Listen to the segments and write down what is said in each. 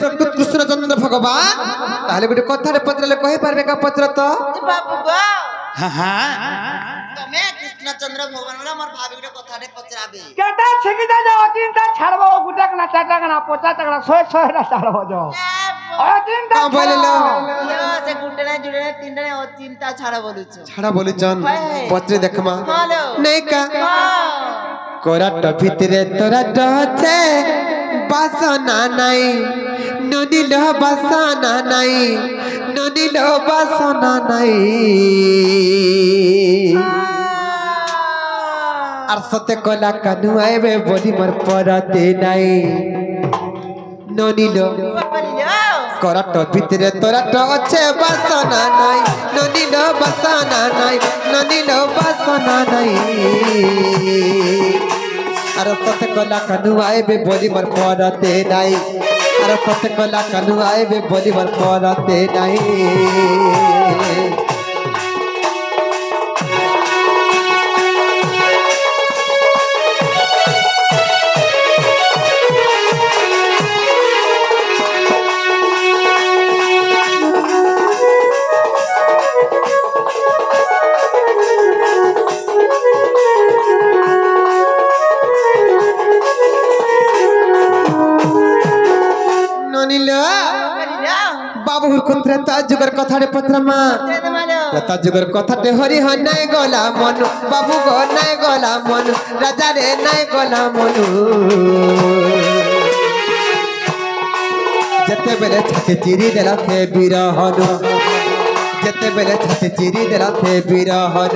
प्रकृत कृष्णचंद्र भगवान ताले गोटे कथारे पचराले कहि पारबे का पचर तो बाबू गो हाँ हाँ तमे कृष्णचंद्र भगवान वाला मोर भाभी गोटे कथारे पचराबे केटा छिकिदा जा चिंता छाड़बो गुटक ना चाटक ना पोचा तकना सोय सोय ना छाड़बो जो चिंता का बोलेलो यो से गुटने जुड़े तीनने ओ चिंता छाड़ा बोलुछु छाड़ा बोलुचन पचरे देखमा हेलो नहीं का कोराट भितरे तोराट আছে বাসনা নাই ননিল বাসনা নাই ননিল বাসনা নাই আর সতে কলা কানু আইবে বলি মোর পরতে নাই ননিল কোরাট ভিতরে তোরাট আছে বাসনা নাই ননিল বাসনা নাই ননিল বাসনা নাই আর সতে কলা কানু আইবে বলি মোর পরতে নাই আর সতে কলা কানু আইবে বলি মোর পরতে নাই বাবুর কুত্রেতা যুগের কথারে পত্রমা ত্রেতা যুগের কথাতে হরি হয় নাই গলা মন বাবু গো নাই গলা মন রাজা রে নাই গলা মন যেতে বেলে ছাতে চিরি দেলা থে বিরহন যেতে বেলে ছাতে চিরি দেলা থে বিরহন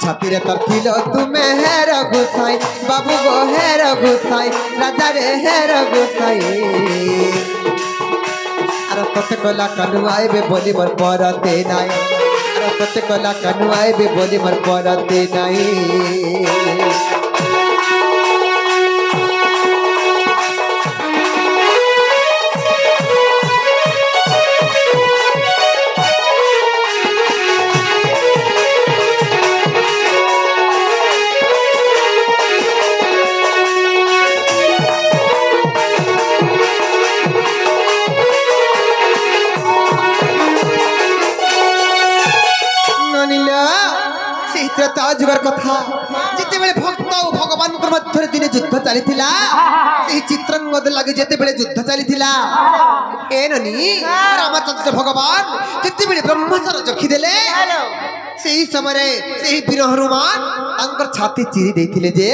ছাতিরে তোর ছিল তুমি হে রঘুসাই বাবু গো হে রঘুসাই রাজা রে হে রঘুসাই আর কত কলা কানু আইবে বলি মোর পরতে নাই আর কত কলা কানু আইবে বলি মোর পরতে নাই যুগের কথা যেতেবেলে ভক্ত ও ভগবানଙ୍କ ମଧ୍ୟରେ দিনে যুদ্ধ ଚାଲିଥିଲା ସେହି ଚିତ୍ରାଙ୍ଗଦ ଲାଗି ଯେତେବେଳେ ଯୁଦ୍ଧ ଚାଲିଥିଲା ଏ ନନି ରାମଚନ୍ଦ୍ର ଭଗବାନ ଯେତେବେଳେ ବ୍ରହ୍ମାସ୍ତ୍ର ରଖିଦେଲେ ସେହି ସମୟରେ ସେହି ବୀର ହନୁମାନ ତାଙ୍କର ଛାତି ଚିରି ଦେଇଥିଲେ ଯେ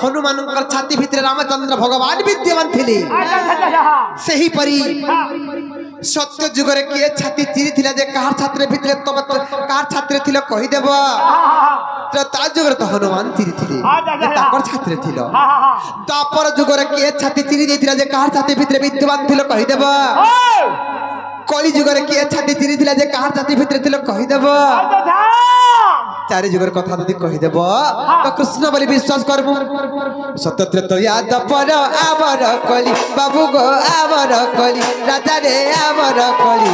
ହନୁମାନଙ୍କର ଛାତି ଭିତରେ ରାମଚନ୍ଦ୍ର ଭଗବାନ ବିଦ୍ୟମାନ ଥିଲେ ସେହିପରି सत्य जुगरे किए छाती चिरी थिला जे कार छात्र भितरे तो कार छात्र थिलो कहि देबो तो ता जुगरे तो हनुमान चिरी थिले ताकर छात्र थिलो दापर जुगरे किए छाती चिरी देथिला जे कार छाती भितरे विद्यमान थिलो कहि देबो कली जुगरे किए छाती चिरी थिला जे कार छाती भितरे थिलो कहि देबो चारि जुगर कथा जदि कहि देबो तो कृष्ण बोली विश्वास करबो सत्यत्र तो याद पर आवर कली बाबू गो आवर कली राजा रे आवर कली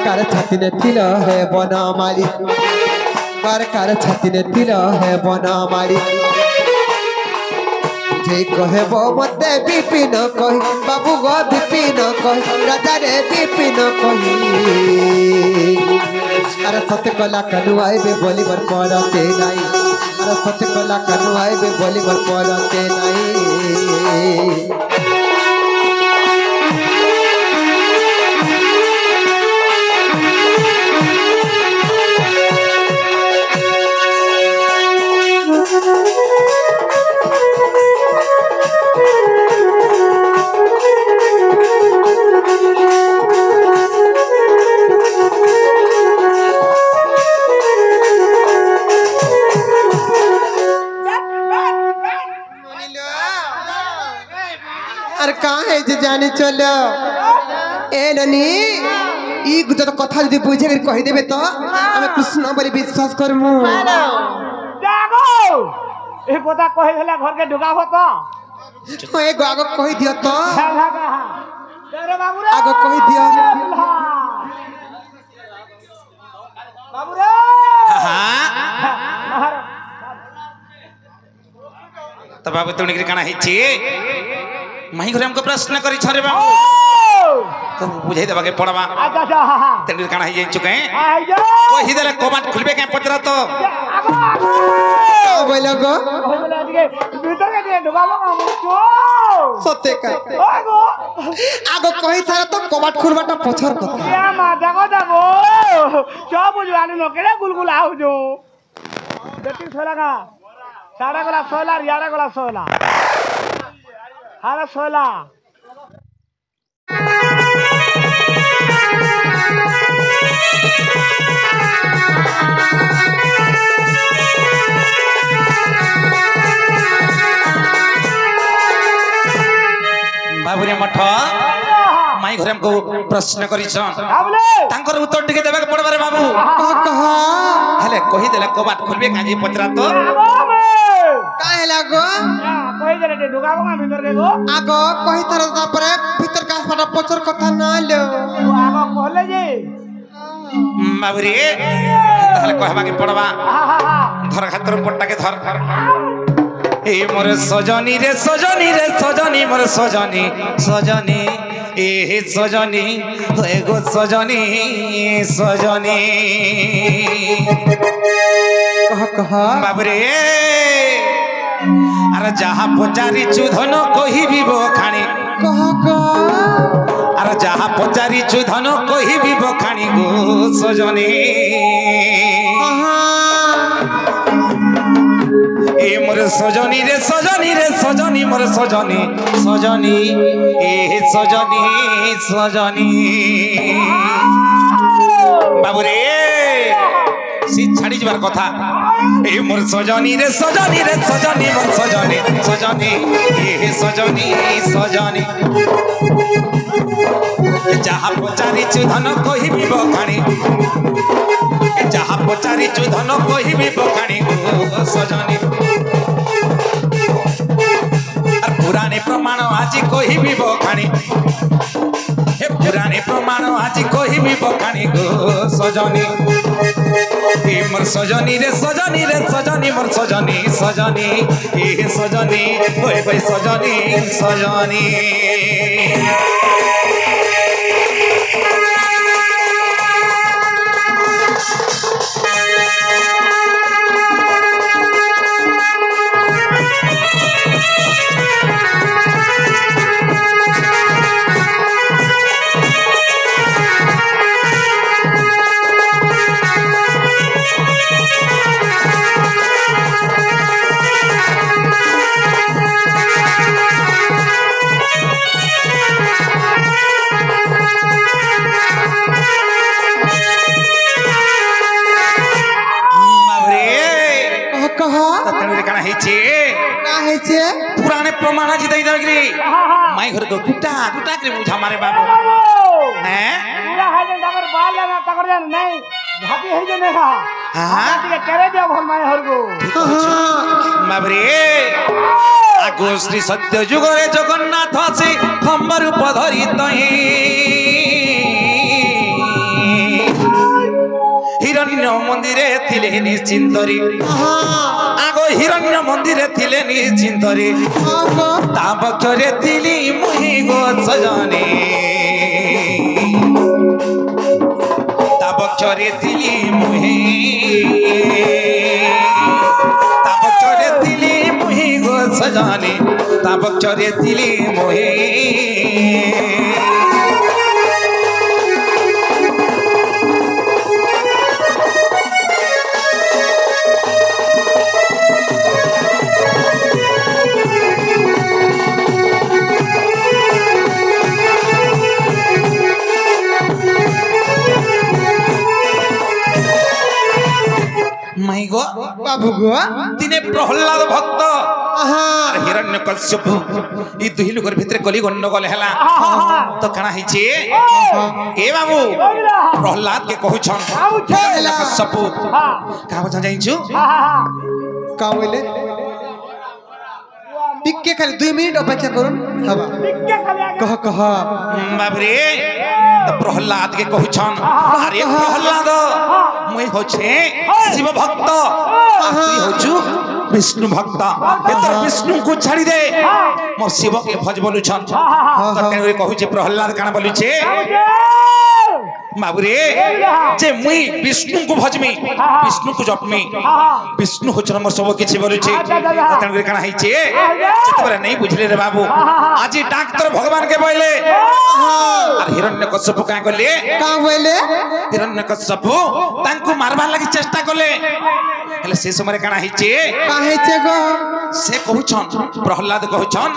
कार छाती ने थिलो है बनमाली कार छाती ने थिलो है बनमाली जे कहबो मते विपिन कहि बाबू गो विपिन कहि राजा रे विपिन कहि अरे सत्य कला कानू आइबे बोली मोर पड़ते नाई अरे सत्य कला कानू आइबे बोली मोर पड़ते नाई जाने चलो ए ननी ई गुजर कथा जदि बुझे कर कहि देबे तो हम कृष्ण बोली विश्वास करमु जागो ए गोदा कहि देला घर के ढुका हो तो ए गो आगो कहि दियो तो तेरे बाबू रे आगो कहि दियो बाबू रे हां तो बाबू तुणिक काना हिची माही घरे हमको प्रश्न करी छरे बाबू तो बुझाई देबा के पड़वा अच्छा अच्छा हां हां तुणिक काना हिजे चुके आइयो कहि देले कबाट खुलबे के पचरा तो बोलो गो बोले दिके भीतर के दिए ढुकाबो का मुचो सत्य का ओगो आगो कहि थारा तो कबाट खुलबाटा पछर कथा या मा जागो जागो चो बुझवानी नो केरे गुलगुल आउ जो देखि सोला का साड़ा गला सोला यारा गला सोला हारा सोला बाबू रे मठ माई घरे हमको प्रश्न करी छन आबले तांकर उत्तर टिके देबा के पड़बा रे बाबू कह कह हेले कहि देले कबाट खुलबे काजी पचरा तो काहे लागो कहि देले ते ढुकाबो का भीतर के गो आगो कहि थारा तापरे भीतर का बाटा पछर कथा ना लो आगो कहले जी बाबू रे हेले कहबा के पड़बा हां हां हां धर खातर पट्टा के धर ए मोर सजनी रे सजनी रे सजनी मोर सजनी सजनी ए सजनी होए गो सजनी सजनी कह बाबरे अरे जहाँ पचारी चुधन कहिबी बखाणी कह अरे जहाँ पचारी चुधन कहिबी बखाणी गो सजनी ए मोर सजनी रे सजनी रे सजनी मोर सजनी सजनी ए सजनी सजनी बाबू रे सी छाड़ी जबार कथा ए मोर सजनी रे सजनी रे सजनी मोर सजनी सजनी ए सजनी सजनी जहाँ पचारी चुधन कहिबी बखाणी जहाँ पचारी चुधन कहिबी बखाणी गो सजनी पुराने प्रमाण आज कहिबी बखाणी हे पुराने प्रमाण आज कहिबी बखाणी गो सजनी ए मोर सजनी रे सजनी रे सजनी मोर सजनी सजनी ए सजनी ओए भाई सजनी सजनी पुराने प्रमाण जी दई दगरी माई घर को गुटा गुटा के मुझा मारे बाबू हैं पूरा है जे डगर बाल ना तकर जान नहीं झापी है जे नेहा हां के करे दे भल माई हर गो बाबरे आगो श्री सत्य जुग रे जगन्नाथ से खंबर पधरी तही हिरण्य मंदिरे थिले निश्चिंतरी आगो हिरण्य मंदिरे थिले निश्चिंतरी ता पक्षरे थिली मुहि गो सजनी ता पक्षरे थिली मुहि ता पक्षरे थिली मुहि गो सजनी ता पक्षरे थिली मुहि माई गो बाबू गो दिने प्रहलाद भक्त हिरण्यकश्यप ई दुही लोकर भितरे कली गंडगोल हैला तो कणा हिची ए बाबू प्रहलाद के कहू छन हिरण्यकश्यप का बचा जाइछु का बोले टिक्के खाली 2 मिनिट अपेक्षा करूं हवा कह कह बाबरे तो प्रहलाद के कहू छन अरे प्रहलाद मुई होछे शिव भक्त तुई होछु विष्णु भक्त एतर विष्णु को छाड़ी दे मोर शिव के भज बोलुछन तते कहू छे प्रहलाद काना बोलु छे बाबू रे जे मुई विष्णु को भजमी विष्णु को जपमी विष्णु होचन मोर सब किछि बोलु छे तते काना है छे जतबरे नहीं बुझले रे बाबू आज डॉक्टर भगवान के बोले और हिरण्यकश्यप का कहले हिरण्यकश्यप तांको मारबा लागि चेष्टा करले हेले से समय काना हिचे गो से कहउछन प्रहलाद कहउछन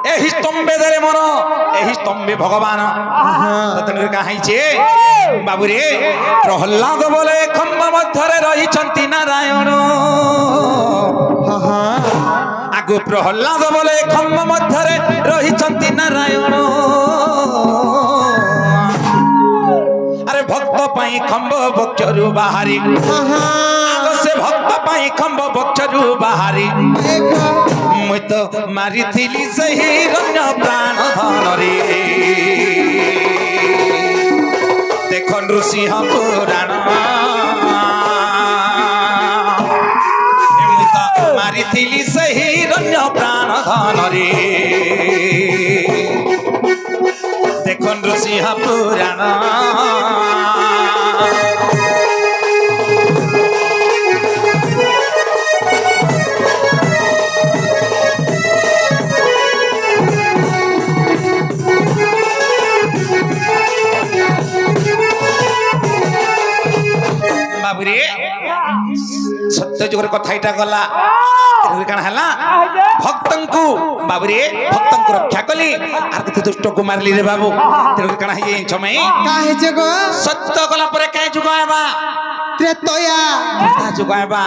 एही स्तंभे दरे मोर एही स्तंभे भगवान ततन का हिचे बाबू रे प्रहलाद बोले खंभ मध्यरे रही छंती नारायण आगु प्रहलाद बोले खंभ मध्यरे रही छंती नारायण अरे भक्त पाई खंभ बक्षरु बाहरी आगो से भक्त पाई खंभ बक्षरु बाहरी मुई तो मारी थिली सही रण्य प्राण धन रे देखो नृसिंह पुराण मुई तो मारी थिली सही रण्य प्राण धन रे देखो नृसिंह पुराण बाबूरे सत्य जुगर कथा इटा गला काना हला भक्तन को बाबूरे भक्तन को रक्षा कली आर कते दुष्ट को मारली रे बाबू तेरे काना हे छमै काहे जगो सत्य गला परे काहे जुगायबा त्रेता जुगायबा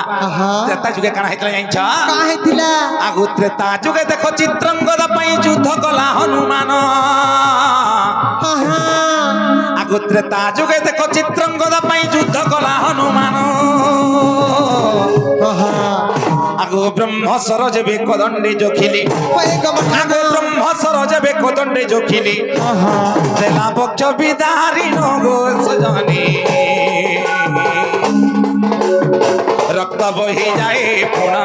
त्रेता जुगे काना हेतला जाइछ काहे थिला आगु त्रेता जुगे देखो चित्रंगदा पई युद्ध कला हनुमान आगु त्रेता जुगे देखो चित्रंगदा पई युद्ध कला हनुमान आगु ब्रह्म सरोज बे कोदंडे जोखिली आगु ब्रह्म सरोज बे कोदंडे जोखिली देला बक्ष विदारी नो गो सजनी रक्त बही जाए पुणा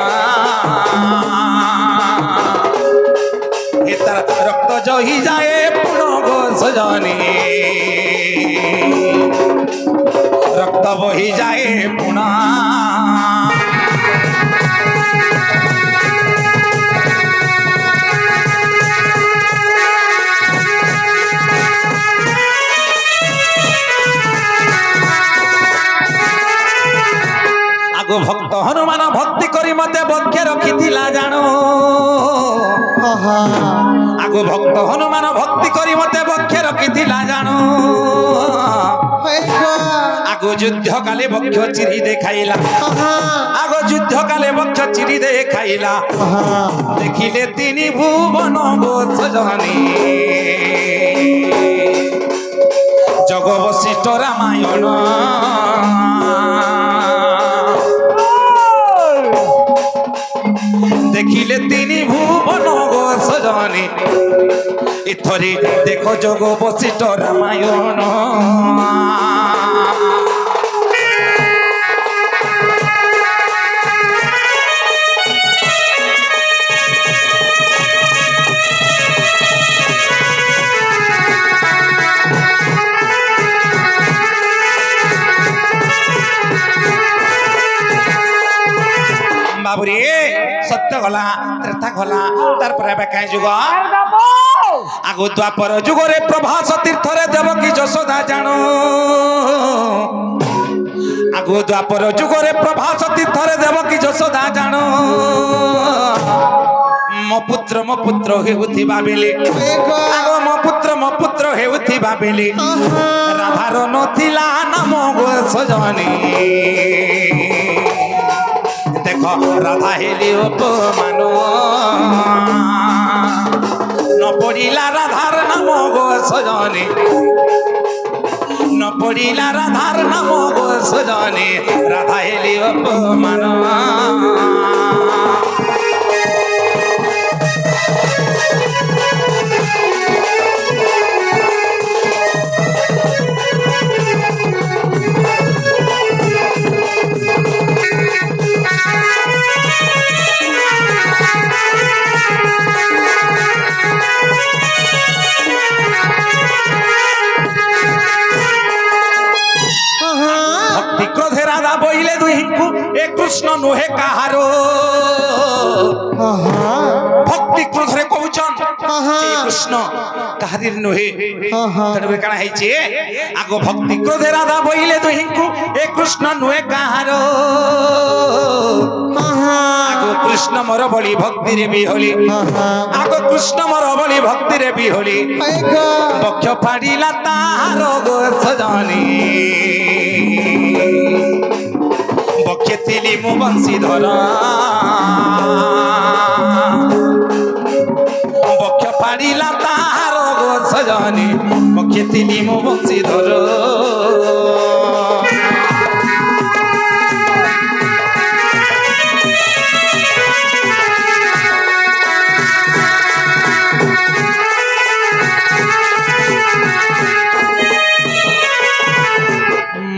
एतर रक्त जही जाए पुण गो सजनी रक्त बही जाए पुणा आगो भक्त हनुमान भक्ति करी मते बक्ष रखिथिला जानो आगो भक्त हनुमान भक्ति करी मते बक्ष रखिथिला जानो आगो युद्ध काले बक्ष चिरी देखाइला आगो युद्ध काले बक्ष चिरी देखाइला देखिले तिनी भुवन गो सजनी जग वशिष्ठ रामायण देखिले तिनी भुवन गो सजनी इथरी देखो जग वशिष्ठ रामायण बाबूरे सत्य गला त्रेता गला तार पर एबे काई जुग आगो द्वापर जुगरे प्रभास तीर्थरे देवकी यशोदा जानो आगो द्वापर जुगरे प्रभास तीर्थरे देवकी यशोदा जानो मो पुत्र हेउथिबा बेले आगो मो पुत्र हेउथिबा बेले राधार नथिला नाम गो सजनी देखो राधा हेली उपमान न पड़िला राधार नाम गो सजनी न पड़िला राधार नाम गो सजनी राधा हेली उपमान কৃষ্ণ নুহে কাহারো ভক্তি ক্রোধরে কৌচন এ কৃষ্ণ কাহারির নুহে তেণু কাଣା ହେଇଛି আগ ভক্তি ক্রোধে রাধা বইলে দুহিଙ୍କୁ এ কৃষ্ণ নুহে কাহারো আগ কৃষ্ণ মোর বলি ভক্তিরে বিহলি আগ কৃষ্ণ মোর বলি ভক্তিরে বিহলি বক্ষ ফাড়িলা তাহার গো সজনী বক্ষে তিলি মু বংশীধর বক্ষ ফাড়িলা তাহার গো সজনী বক্ষে তিলি মু বংশীধর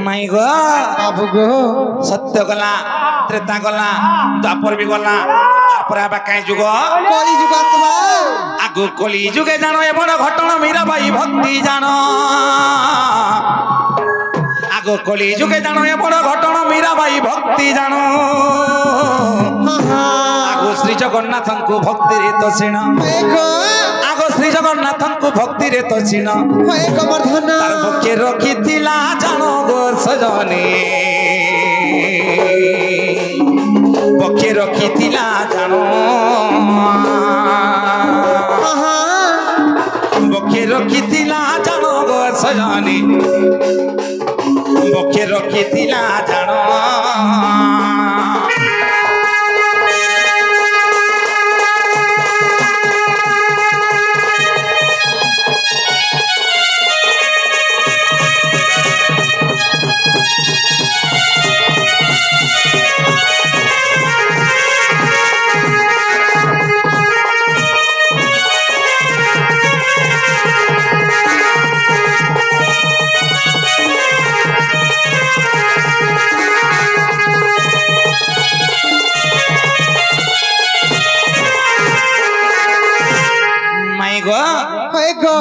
माई गो बाबू गो सत्य गला त्रेता गला द्वापर भी गला तापर आबा काई जुग कली जुग आत्मा आगु कली जुगे जानो ए बड़ घटना मीरा बाई भक्ति जानो आगु कली जुगे जानो ए बड़ घटना मीरा बाई भक्ति जानो आगु श्री जगन्नाथ को भक्ति रे तो सिण आगु श्री जगन्नाथ को भक्ति रे तो सिण गोवर्धन तार बके रखी थिला जानो गो सजनी बके रखी थिला जानो बके रखी थिला जानो गो सजनी बके रखी थिला जानो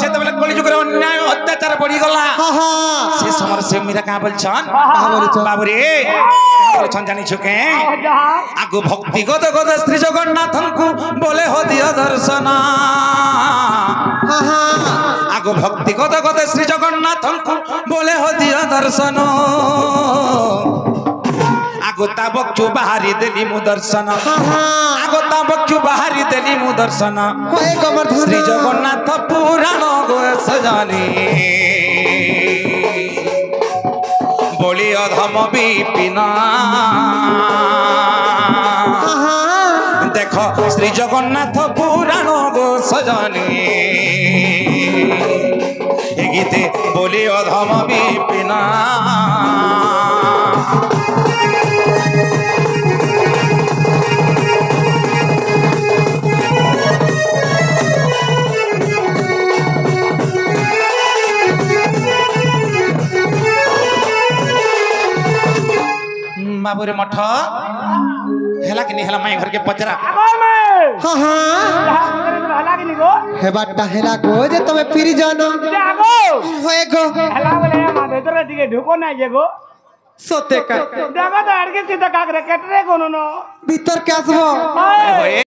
যেতবেলে কলিযুগের অন্যায় অত্যাচার বড়ি গলা সে সময় সে মীরা কা বলছন বাবু রে বলছন জানিছ কে আগু ভক্তি গদ গদ শ্রী জগন্নাথଙ୍କୁ বলে হো দিও দর্শন আগু ভক্তি গদ গদ শ্রী জগন্নাথଙ୍କୁ বলে হো দিও দর্শন আগু তা বক্ষু বাহারি দেলি মু দর্শন আগু তা বক্ষু বাহারি দেলি মু দর্শন শ্রী জগন্নাথ পুরাণ গো সজনী বলি অধম বিপিন দেখ শ্রী জগন্নাথ পুরাণ গো সজনী এ গীতে বলি অধম বিপিন बाबूरे मठ हेला कि नहीं हेला माई घर के पचरा हेबाटा हेला गो जे तमे फिरी जानो होए गो हेला बोले मा भीतर दिके ढुको ना जे गो सोते का देखो तो अड़के सीधा काकरे कटरे कोनो नो भीतर के आसबो